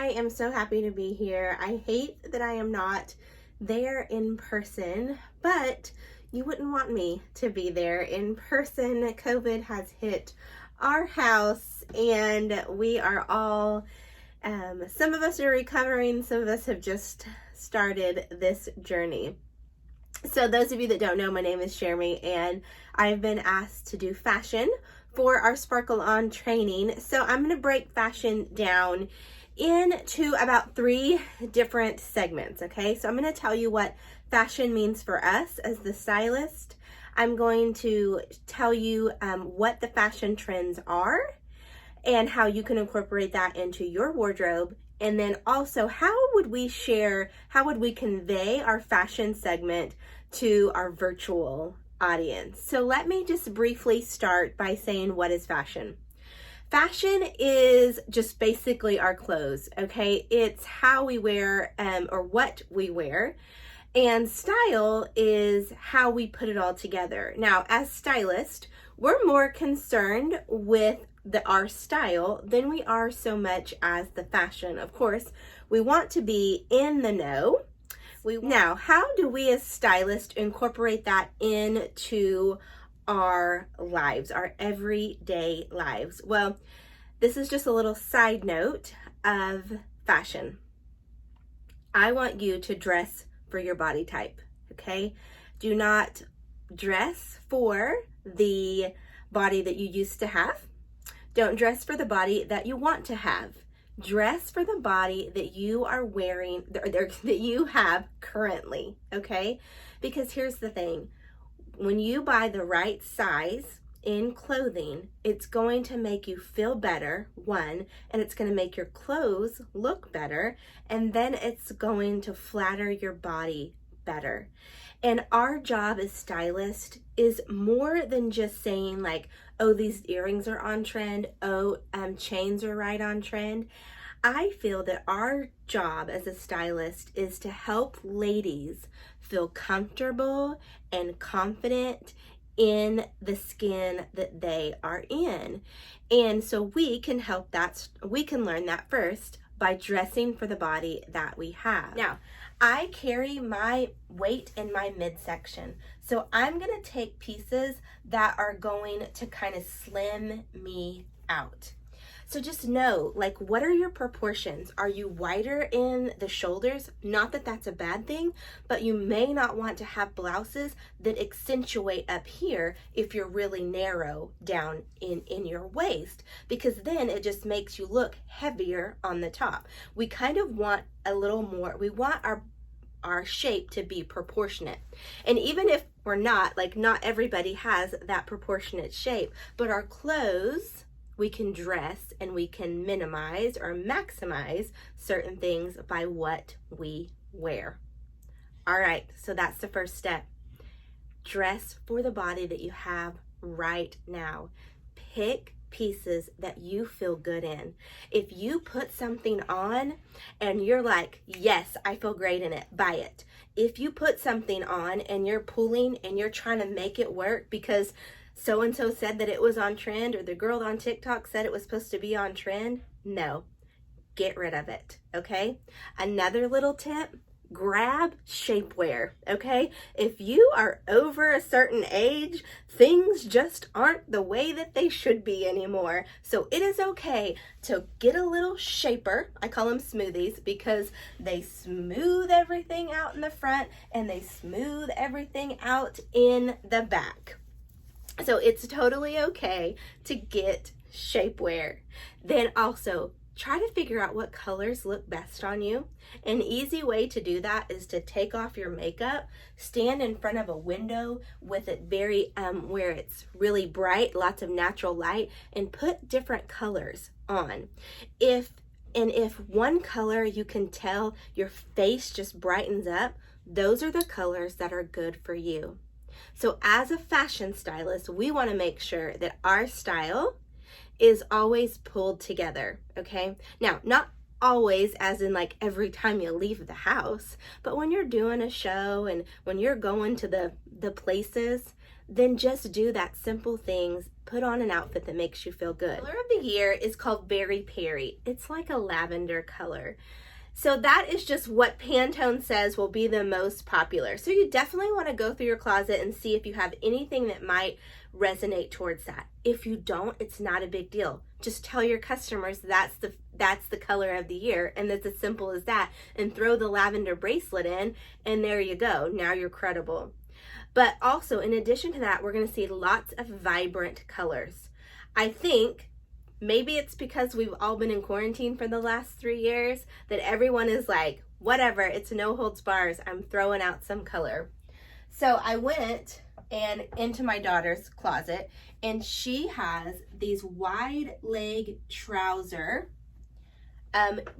I am so happy to be here. I hate that I am not there in person, but you wouldn't want me to be there in person. COVID has hit our house and we are all, some of us are recovering, some of us have just started this journey. So those of you that don't know, my name is Jeremy and I've been asked to do fashion for our Sparkle On training. So I'm going to break fashion down into about 3 different segments, okay? So I'm going to tell you what fashion means for us as the stylist. I'm going to tell you what the fashion trends are and how you can incorporate that into your wardrobe. And then also, how would we convey our fashion segment to our virtual audience? So let me just briefly start by saying, what is fashion? Fashion is just basically our clothes, okay? It's how we wear or what we wear. And style is how we put it all together. Now, as stylists, we're more concerned with our style than we are so much as the fashion. Of course, we want to be in the know. Now, how do we as stylists incorporate that into our lives, our everyday lives? Well, this is just a little side note of fashion. I want you to dress for your body type, okay? Do not dress for the body that you used to have. Don't dress for the body that you want to have. Dress for the body that you are wearing, that you have currently, okay? Because here's the thing. When you buy the right size in clothing, it's going to make you feel better, one, and it's going to make your clothes look better, and then it's going to flatter your body better. And our job as stylists is more than just saying like, oh, these earrings are on trend, oh, chains are right on trend. I feel that our job as a stylist is to help ladies feel comfortable and confident in the skin that they are in. And so we can learn that first by dressing for the body that we have. Now, I carry my weight in my midsection. So I'm gonna take pieces that are going to kind of slim me out. So just know, like, what are your proportions? Are you wider in the shoulders? Not that that's a bad thing, but you may not want to have blouses that accentuate up here if you're really narrow down in your waist, because then it just makes you look heavier on the top. We kind of want a little more, we want our shape to be proportionate. And even if we're not, like, not everybody has that proportionate shape, but our clothes, we can dress and we can minimize or maximize certain things by what we wear. All right, so that's the first step. Dress for the body that you have right now. Pick pieces that you feel good in. If you put something on and you're like, yes, I feel great in it, buy it. If you put something on and you're pulling and you're trying to make it work because so-and-so said that it was on trend, or the girl on TikTok said it was supposed to be on trend, no, get rid of it, okay? Another little tip, grab shapewear, okay? If you are over a certain age, things just aren't the way that they should be anymore. So it is okay to get a little shaper. I call them smoothies because they smooth everything out in the front and they smooth everything out in the back. So it's totally okay to get shapewear. Then also try to figure out what colors look best on you. An easy way to do that is to take off your makeup, stand in front of a window with it very, where it's really bright, lots of natural light, and put different colors on. If one color you can tell your face just brightens up, those are the colors that are good for you. So as a fashion stylist, we want to make sure that our style is always pulled together, okay? Now, not always as in like every time you leave the house, but when you're doing a show and when you're going to the places, then just do that simple things. Put on an outfit that makes you feel good. The color of the year is called Berry Peri. It's like a lavender color. So that is just what Pantone says will be the most popular. So you definitely want to go through your closet and see if you have anything that might resonate towards that. If you don't, it's not a big deal. Just tell your customers that's the color of the year, and it's as simple as that, and throw the lavender bracelet in, and there you go. Now you're credible. But also, in addition to that, we're going to see lots of vibrant colors. I think maybe it's because we've all been in quarantine for the last 3 years that everyone is like, whatever, it's no holds bars, I'm throwing out some color. So I went into my daughter's closet, and she has these wide leg trouser,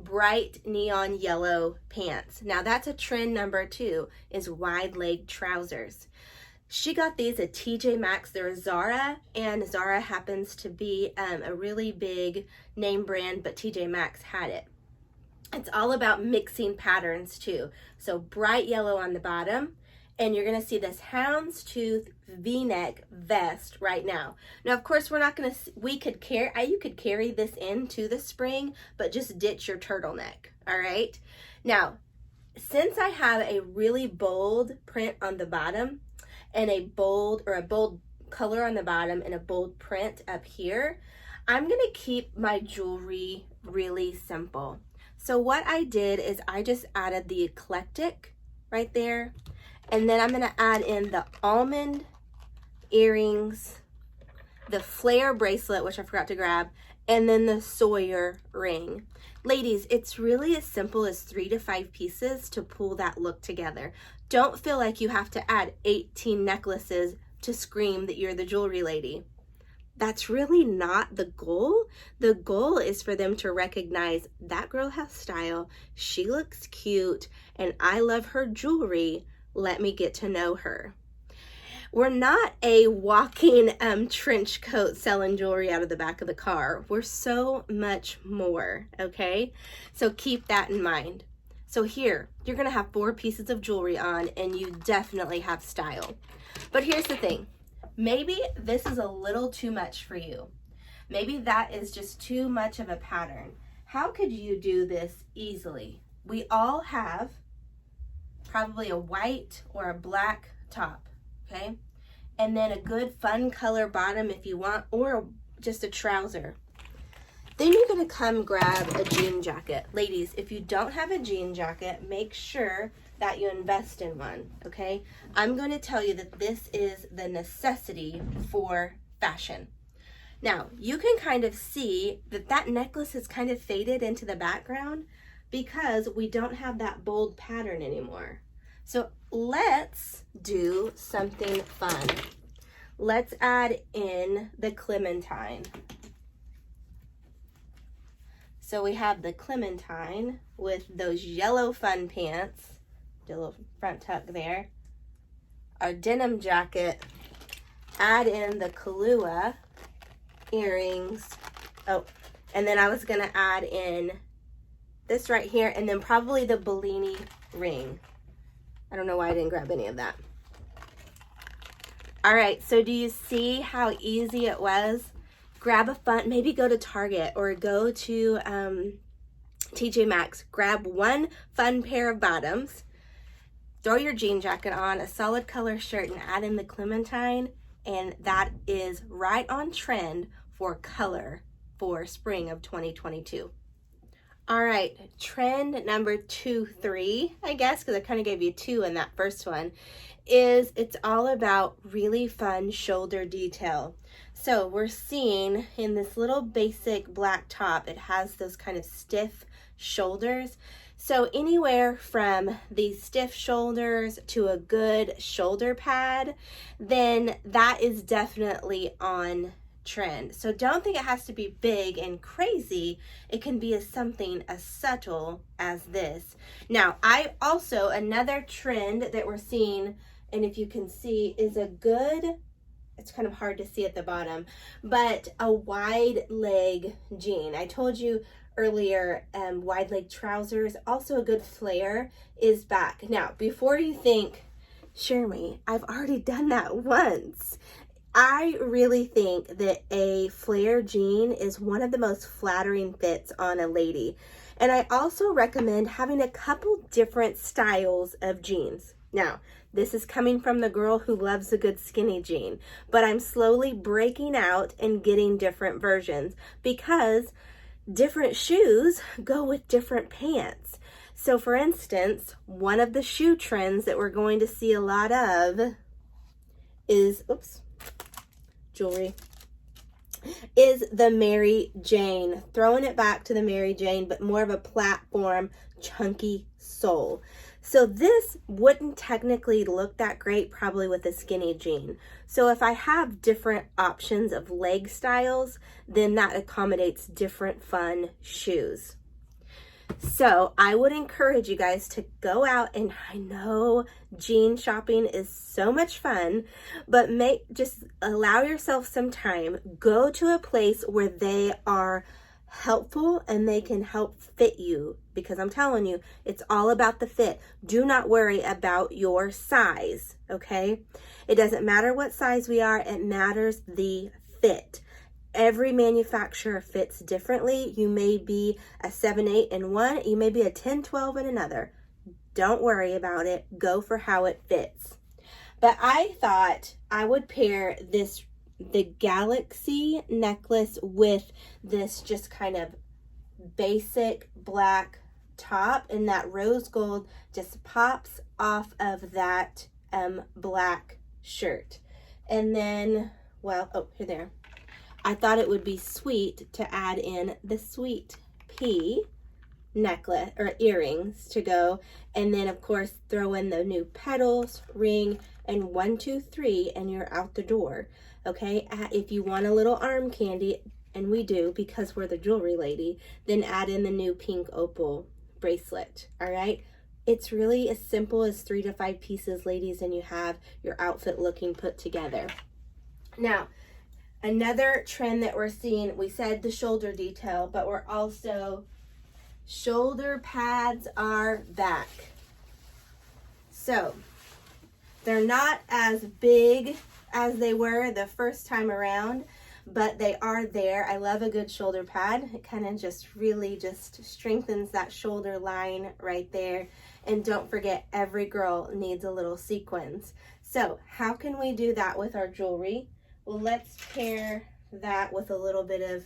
bright neon yellow pants. Now that's a trend number 2, is wide leg trousers. She got these at TJ Maxx. They're Zara, and Zara happens to be a really big name brand, but TJ Maxx had it. It's all about mixing patterns too. So bright yellow on the bottom, and you're gonna see this houndstooth V-neck vest right now. Now, of course, we're not gonna, you could carry this into the spring, but just ditch your turtleneck, all right? Now, since I have a really bold print on the bottom, and a bold color on the bottom and a bold print up here, I'm gonna keep my jewelry really simple. So what I did is I just added the eclectic right there, and then I'm gonna add in the almond earrings, the flare bracelet, which I forgot to grab, and then the Sawyer ring. Ladies, it's really as simple as 3 to 5 pieces to pull that look together. Don't feel like you have to add 18 necklaces to scream that you're the jewelry lady. That's really not the goal. The goal is for them to recognize that girl has style, she looks cute, and I love her jewelry. Let me get to know her. We're not a walking trench coat selling jewelry out of the back of the car. We're so much more, okay? So keep that in mind. So here, you're gonna have 4 pieces of jewelry on, and you definitely have style. But here's the thing. Maybe this is a little too much for you. Maybe that is just too much of a pattern. How could you do this easily? We all have probably a white or a black top, okay? And then a good fun color bottom if you want, or just a trouser. Then you're gonna come grab a jean jacket. Ladies, if you don't have a jean jacket, make sure that you invest in one, okay? I'm gonna tell you that this is the necessity for fashion. Now, you can kind of see that that necklace is kind of faded into the background because we don't have that bold pattern anymore. So let's do something fun. Let's add in the clementine. So we have the clementine with those yellow fun pants, the little front tuck there, our denim jacket, add in the Kahlua earrings. Oh, and then I was gonna add in this right here, and then probably the Bellini ring. I don't know why I didn't grab any of that. All right, so do you see how easy it was? Grab a fun, maybe go to Target or go to TJ Maxx. Grab one fun pair of bottoms, throw your jean jacket on, a solid color shirt, and add in the clementine, and that is right on trend for color for spring of 2022. All right, trend number 2, 3, I guess, because I kind of gave you 2 in that first one, is it's all about really fun shoulder detail. So we're seeing in this little basic black top, it has those kind of stiff shoulders. So anywhere from these stiff shoulders to a good shoulder pad, then that is definitely on trend. So don't think it has to be big and crazy. It can be something as subtle as this. Now, another trend that we're seeing, and if you can see, is a good, it's kind of hard to see at the bottom, but a wide leg jean. I told you earlier, wide leg trousers, also a good flare, is back. Now, before you think, Shermie, I've already done that once. I really think that a flare jean is one of the most flattering fits on a lady. And I also recommend having a couple different styles of jeans. Now, this is coming from the girl who loves a good skinny jean, but I'm slowly breaking out and getting different versions because different shoes go with different pants. So for instance, one of the shoe trends that we're going to see a lot of is, jewelry, is the Mary Jane. Throwing it back to the Mary Jane, but more of a platform, chunky sole. So this wouldn't technically look that great probably with a skinny jean. So if I have different options of leg styles, then that accommodates different fun shoes. So I would encourage you guys to go out, and I know jean shopping is so much fun, but just allow yourself some time. Go to a place where they are helpful and they can help fit you, because I'm telling you, it's all about the fit. Do not worry about your size, okay? It doesn't matter what size we are, it matters the fit. Every manufacturer fits differently. You may be a 7-8 in one, you may be a 10-12 in another. Don't worry about it. Go for how it fits. But I thought I would pair the Galaxy necklace with this just kind of basic black top, and that rose gold just pops off of that black shirt. And then, there. I thought it would be sweet to add in the sweet pea necklace or earrings to go, and then of course throw in the new petals, ring, and 1 2 3, and you're out the door. Okay, if you want a little arm candy, and we do because we're the jewelry lady, then add in the new pink opal bracelet. All right, it's really as simple as 3 to 5 pieces, ladies, and you have your outfit looking put together. Now, another trend that we're seeing, we said the shoulder detail, but we're also, shoulder pads are back. So they're not as big as they were the first time around, but they are there. I love a good shoulder pad. It kind of just really just strengthens that shoulder line right there. And don't forget, every girl needs a little sequins. So how can we do that with our jewelry? Well, let's pair that with a little bit of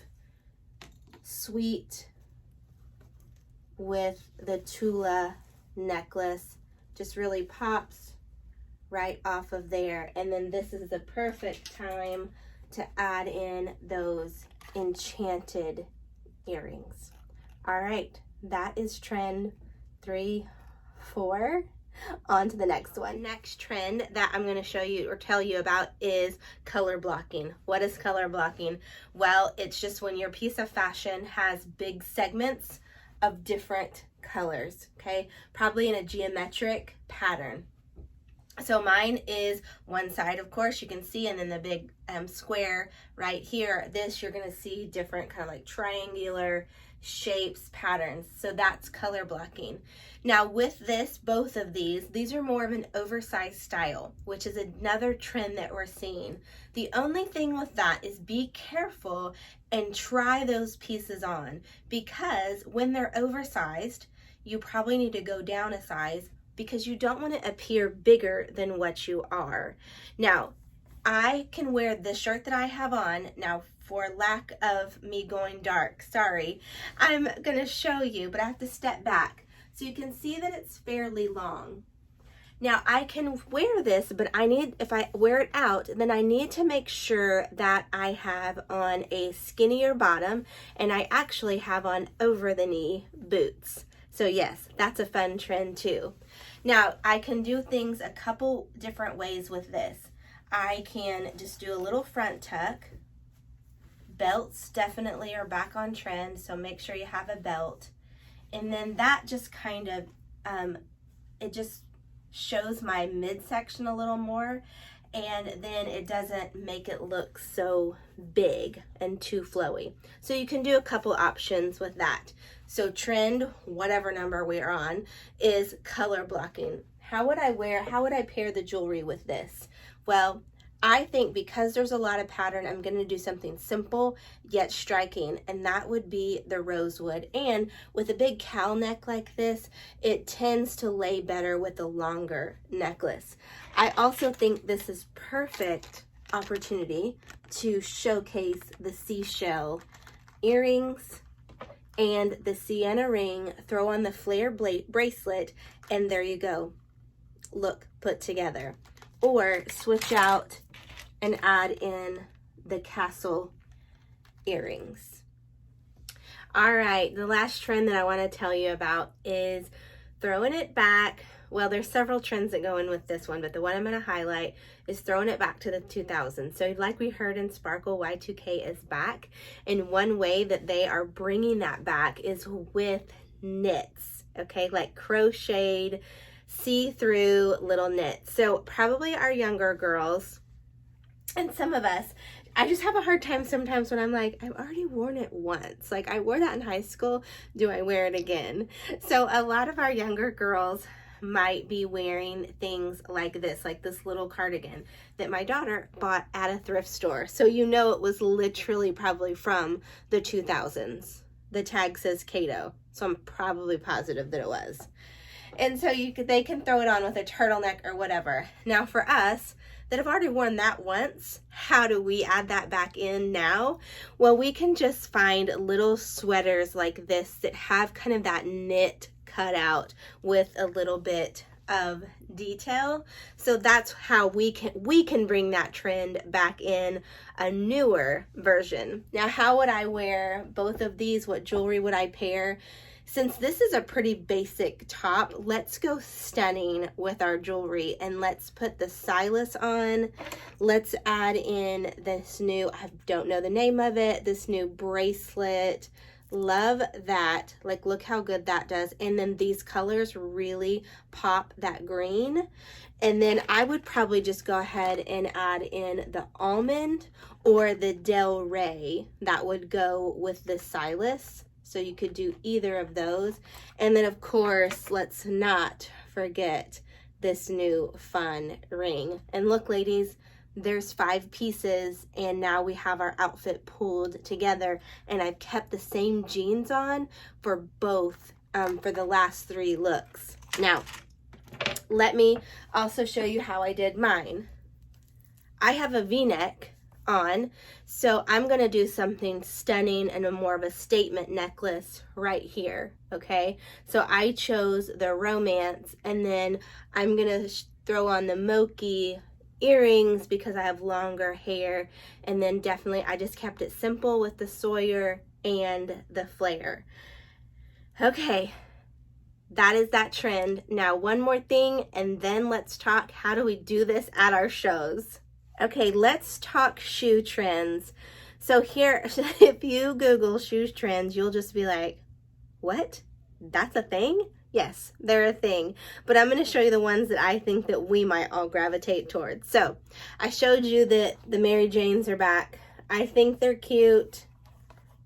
sweet with the Tula necklace. Just really pops right off of there. And then this is the perfect time to add in those enchanted earrings. All right, that is trend 3, 4. On to the next one. Next trend that I'm going to show you or tell you about is color blocking. What is color blocking? Well, it's just when your piece of fashion has big segments of different colors, okay? Probably in a geometric pattern. So mine is one side, of course, you can see, and then the big square right here. This, you're going to see different kind of like triangular shapes, patterns. So that's color blocking. Now with this, both of these are more of an oversized style, which is another trend that we're seeing. The only thing with that is be careful and try those pieces on, because when they're oversized, you probably need to go down a size because you don't want to appear bigger than what you are. Now, I can wear the shirt that I have on. Now, for lack of me going dark, sorry, I'm going to show you, but I have to step back. So you can see that it's fairly long. Now I can wear this, but if I wear it out, then I need to make sure that I have on a skinnier bottom, and I actually have on over the knee boots. So yes, that's a fun trend too. Now I can do things a couple different ways with this. I can just do a little front tuck. Belts definitely are back on trend, so make sure you have a belt. And then that just kind of, it just shows my midsection a little more, and then it doesn't make it look so big and too flowy. So you can do a couple options with that. So trend, whatever number we're on, is color blocking. how would I pair the jewelry with this? Well, I think because there's a lot of pattern, I'm going to do something simple yet striking, and that would be the rosewood. And with a big cowl neck like this, it tends to lay better with a longer necklace. I also think this is perfect opportunity to showcase the seashell earrings and the sienna ring, throw on the flare bracelet, and there you go. Look put together. Or switch out and add in the castle earrings. All right, the last trend that I want to tell you about is throwing it back. Well, there's several trends that go in with this one, but the one I'm going to highlight is throwing it back to the 2000s. So like we heard in Sparkle, Y2K is back. And one way that they are bringing that back is with knits, okay? Like crocheted, see-through little knits. So probably our younger girls and some of us, I just have a hard time sometimes when I'm like, I've already worn it once. Like I wore that in high school. Do I wear it again? So a lot of our younger girls might be wearing things like this little cardigan that my daughter bought at a thrift store. So you know it was literally probably from the 2000s. The tag says Cato, so I'm probably positive that it was. And so they can throw it on with a turtleneck or whatever. Now for us that have already worn that once, how do we add that back in now? Well, we can just find little sweaters like this that have kind of that knit cut out with a little bit of detail. So that's how we can bring that trend back in a newer version. Now, how would I wear both of these? What jewelry would I pair? Since this is a pretty basic top, let's go stunning with our jewelry and let's put the stylus on. Let's add in this new, I don't know the name of it, this new bracelet. Love that. Like, look how good that does. And then these colors really pop that green. And then I would probably just go ahead and add in the almond or the Del Rey that would go with the stylus. So you could do either of those. And then of course, let's not forget this new fun ring. And look, ladies, there's 5 pieces and now we have our outfit pulled together, and I've kept the same jeans on for both for the last 3 looks. Now, let me also show you how I did mine. I have a V-neck on, so I'm gonna do something stunning and a more of a statement necklace right here. Okay, so I chose the romance, and then I'm gonna throw on the Mochi earrings because I have longer hair, and then definitely I just kept it simple with the Sawyer and the flare. Okay, that is that trend. Now one more thing, and then let's talk how do we do this at our shows. Okay, let's talk shoe trends. So here, if you Google shoe trends, you'll just be like, what? That's a thing? Yes, they're a thing. But I'm going to show you the ones that I think that we might all gravitate towards. So I showed you that the Mary Janes are back. I think they're cute.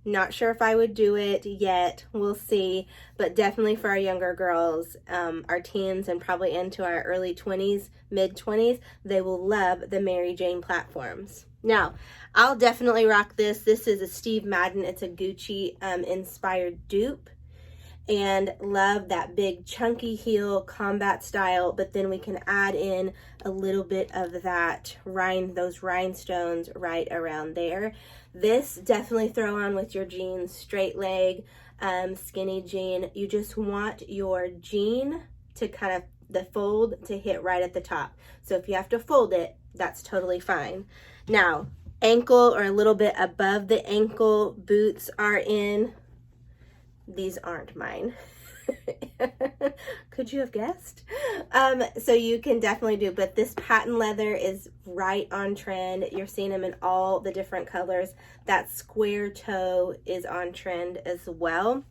Not sure if I would do it yet. We'll see. But definitely for our younger girls, our teens, and probably into our early 20s, mid 20s, they will love the Mary Jane platforms. Now, I'll definitely rock this. This is a Steve Madden. It's a Gucci inspired dupe. And love that big chunky heel combat style, but then we can add in a little bit of that those rhinestones right around there. This definitely throw on with your jeans, straight leg, skinny jean. You just want your jean to kind of, the fold to hit right at the top. So if you have to fold it, that's totally fine. Now, ankle or a little bit above the ankle boots are in. These aren't mine. Could you have guessed? So you can definitely do, but this patent leather is right on trend. You're seeing them in all the different colors. That square toe is on trend as well.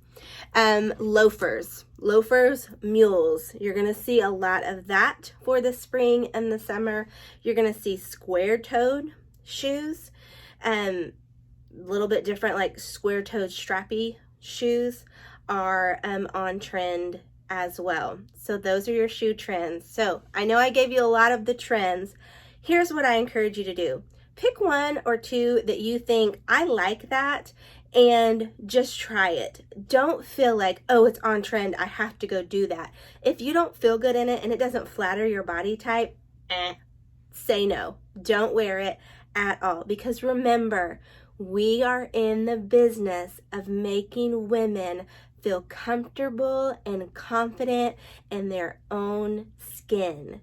Loafers, mules. You're going to see a lot of that for the spring and the summer. You're going to see square-toed shoes, a little bit different, like square-toed strappy shoes are on trend as well. So those are your shoe trends. So I know I gave you a lot of the trends. Here's what I encourage you to do. Pick one or two that you think, I like that, and just try it. Don't feel like, oh, it's on trend, I have to go do that. If you don't feel good in it and it doesn't flatter your body type, say no. Don't wear it at all. Because remember, we are in the business of making women feel comfortable and confident in their own skin.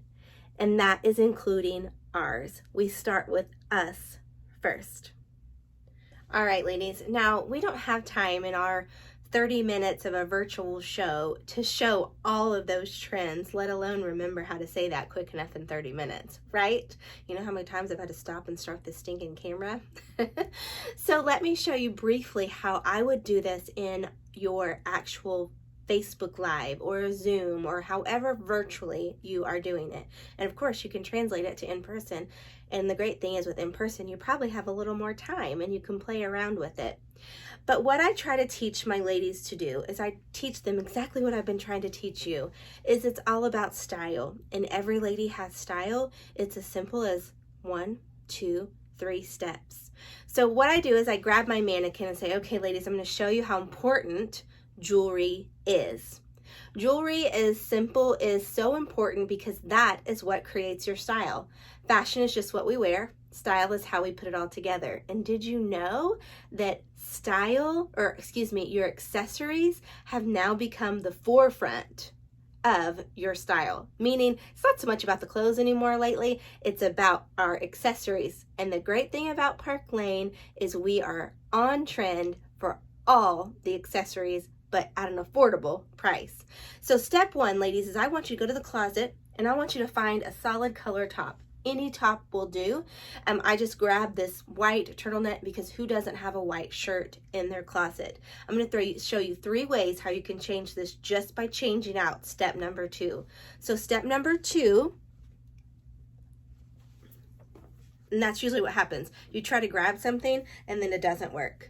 And that is including ours. We start with us first. All right, ladies. Now, we don't have time in our 30 minutes of a virtual show to show all of those trends, let alone remember how to say that quick enough in 30 minutes, right? You know how many times I've had to stop and start this stinking camera? So let me show you briefly how I would do this in your actual Facebook Live or Zoom or however virtually you are doing it. And of course, you can translate it to in person. And the great thing is with in person, you probably have a little more time and you can play around with it. But what I try to teach my ladies to do is I teach them exactly what I've been trying to teach you, is it's all about style. And every lady has style. It's as simple as 1, 2, 3 steps. So what I do is I grab my mannequin and say, okay, ladies, I'm going to show you how important jewelry is. Jewelry is so important because that is what creates your style. Fashion is just what we wear. Style is how we put it all together. And did you know that your accessories have now become the forefront of your style? Meaning it's not so much about the clothes anymore lately, it's about our accessories. And the great thing about Park Lane is we are on trend for all the accessories, but at an affordable price. So step 1, ladies, is I want you to go to the closet and I want you to find a solid color top. Any top will do. I just grabbed this white turtleneck because who doesn't have a white shirt in their closet? I'm going to show you 3 ways how you can change this just by changing out step number 2. So step number 2, and that's usually what happens. You try to grab something and then it doesn't work.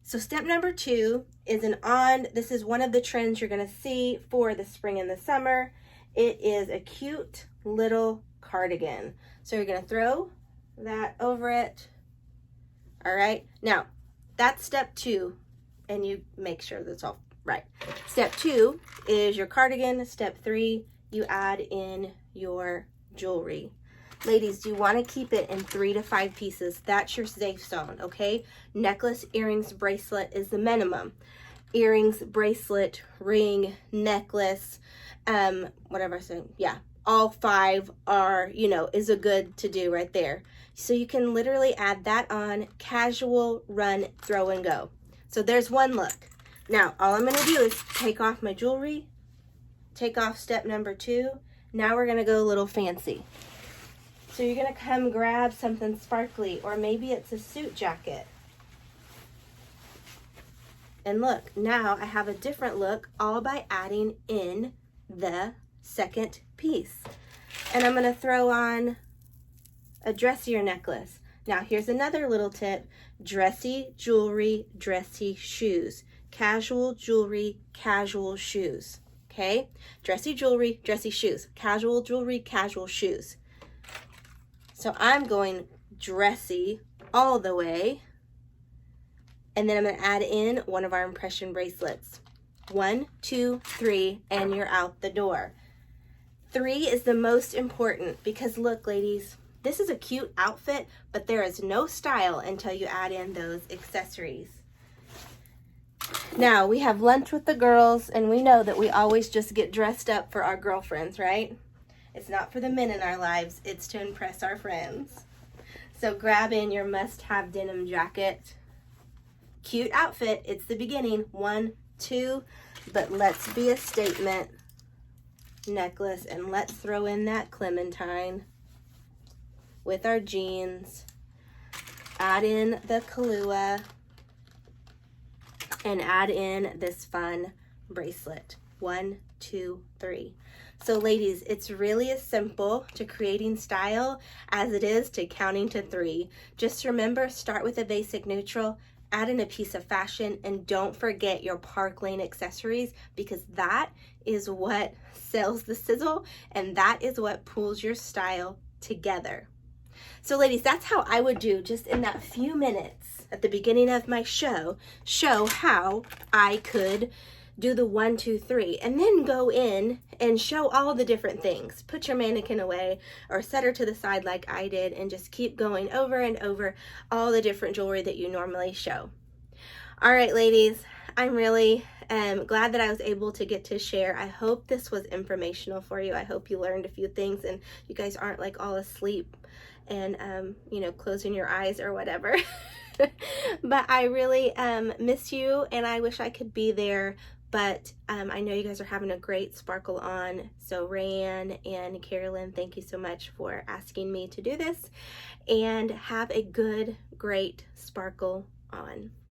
So step number 2 is this is one of the trends you're going to see for the spring and the summer. It is a cute little cardigan. So you're going to throw that over it. All right. Now, that's step 2, and you make sure that's all right. Step 2 is your cardigan. Step 3, you add in your jewelry. Ladies, you want to keep it in 3 to 5 pieces. That's your safe zone, okay? Necklace, earrings, bracelet is the minimum. Earrings, bracelet, ring, necklace, whatever I said, yeah. All 5 are, is a good to do right there. So you can literally add that on, casual, run, throw, and go. So there's one look. Now, all I'm going to do is take off my jewelry, take off step number 2. Now we're going to go a little fancy. So you're going to come grab something sparkly, or maybe it's a suit jacket. And look, now I have a different look all by adding in the second piece. And I'm going to throw on a dressier necklace. Now here's another little tip. Dressy jewelry, dressy shoes. Casual jewelry, casual shoes. Okay? Dressy jewelry, dressy shoes. Casual jewelry, casual shoes. So I'm going dressy all the way. And then I'm going to add in one of our impression bracelets. 1, 2, 3, and you're out the door. 3 is the most important because look, ladies, this is a cute outfit, but there is no style until you add in those accessories. Now, we have lunch with the girls, and we know that we always just get dressed up for our girlfriends, right? It's not for the men in our lives, it's to impress our friends. So grab in your must-have denim jacket. Cute outfit, it's the beginning. 1, 2, but let's be a statement. Necklace, and let's throw in that clementine with our jeans. Add in the Kahlua and add in this fun bracelet. 1, 2, 3. So ladies, it's really as simple to creating style as it is to counting to 3. Just remember, start with a basic neutral add in a piece of fashion, and don't forget your Park Lane accessories, because that is what sells the sizzle and that is what pulls your style together. So ladies, that's how I would do, just in that few minutes at the beginning of my show how I could do the 1, 2, 3, and then go in and show all the different things. Put your mannequin away or set her to the side like I did, and just keep going over and over all the different jewelry that you normally show. All right, ladies, I'm really glad that I was able to get to share. I hope this was informational for you. I hope you learned a few things and you guys aren't like all asleep and, you know, closing your eyes or whatever. But I really miss you, and I wish I could be there. But I know you guys are having a great sparkle on. So Rayanne and Carolyn, thank you so much for asking me to do this. And have a good, great sparkle on.